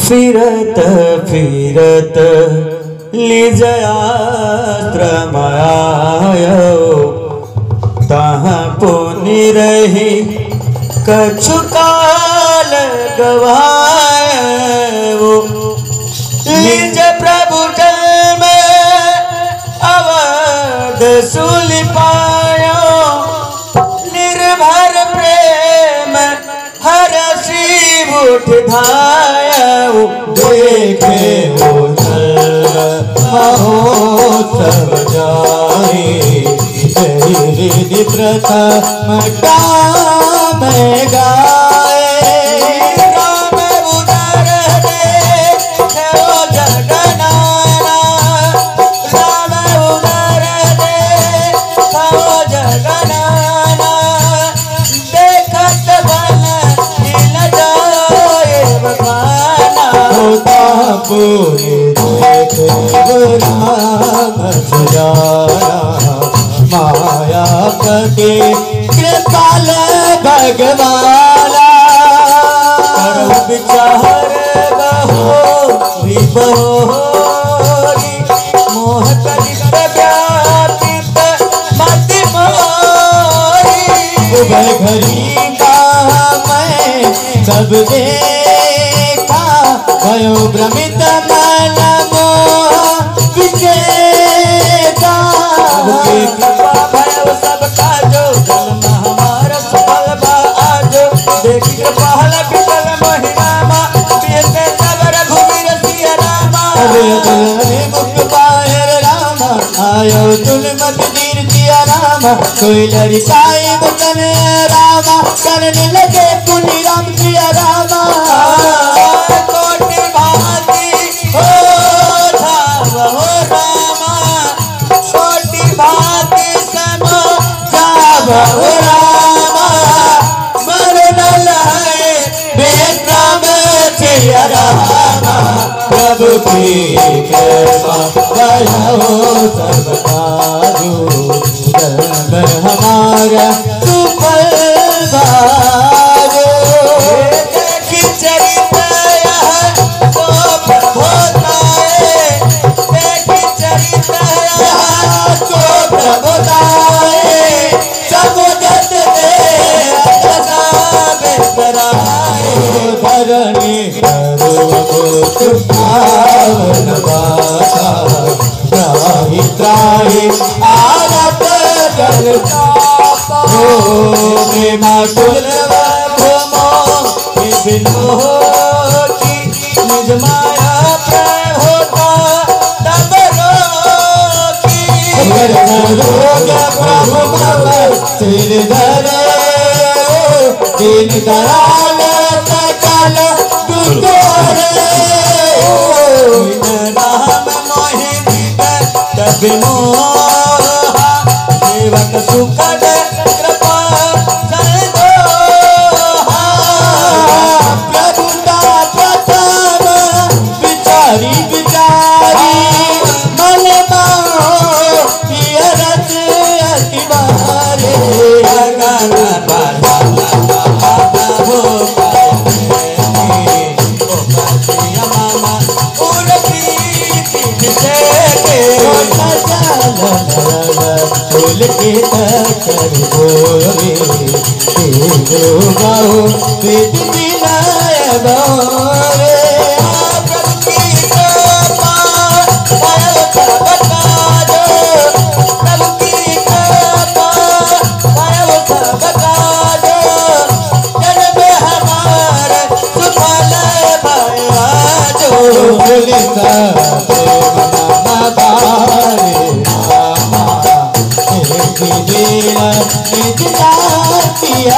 फिरत फिरत लिजयात्रमायो तहाँ पुनि रही कछु काल गवायो निज प्रभु जन्म अवध सुल पायो निर्भर प्रेम हर शिव उठ धायो देखे महोत्सव जाए प्रथम काम गाए राम उदर देखो जगनाना राम उदर देखो जगनाना देखत बन हिल जाए बखाना पूरे देखे राम सजाया माया पति कृपाल भगवाना करो विचार बहो विभोरी मोह कलित व्यापित मति मोरी उभय घड़ी का मैं सब देखा भयो भ्रमित मन मोह विचेता कृपा भयो सबका जो जन्म हमारा सफल बा आजो देखी कृपाल विठल महिमा बीते तब रघुवीर सिया रामा मुख बाहर रामा आयो तुल मत दीर दिया रामा कोई लड़काई बतन रामा करने लगे पुनि राम सिया रामा कोटि भांति हो धाम हो रामा कोटि भांति समो जाव हो रामा मरण लहे बेक्रम सिया रामा प्रभु की कृपा भयो सब काजू जन्म हमारा सुफल भागो देखी चरित यह तो प्रभुताए देखी चरित यह तो प्रभुताए सब जत दे कराए धरणी पावन बाता त्राहि त्राहि आरत जल हो प्रेमा कुलव भ्रमो विनोदी निज माया प्रभुता तब रोकी रोग प्रभु भव सिर धरे दिन दयाल सकल दुर्गोरे राम मोहि तब मोहा सेवक सुखद कृपा संदोहा प्रभुता प्रथम विचारी विचारी मन रस अति बारे फूल के तकर बोरे गाओ वेद विनय बोरे प्रभु की कृपा भयो सब काजो प्रभु की कृपा भयो सब काजो जन्म हमारे सुफल भयो आजो पुलिसा निज जातिया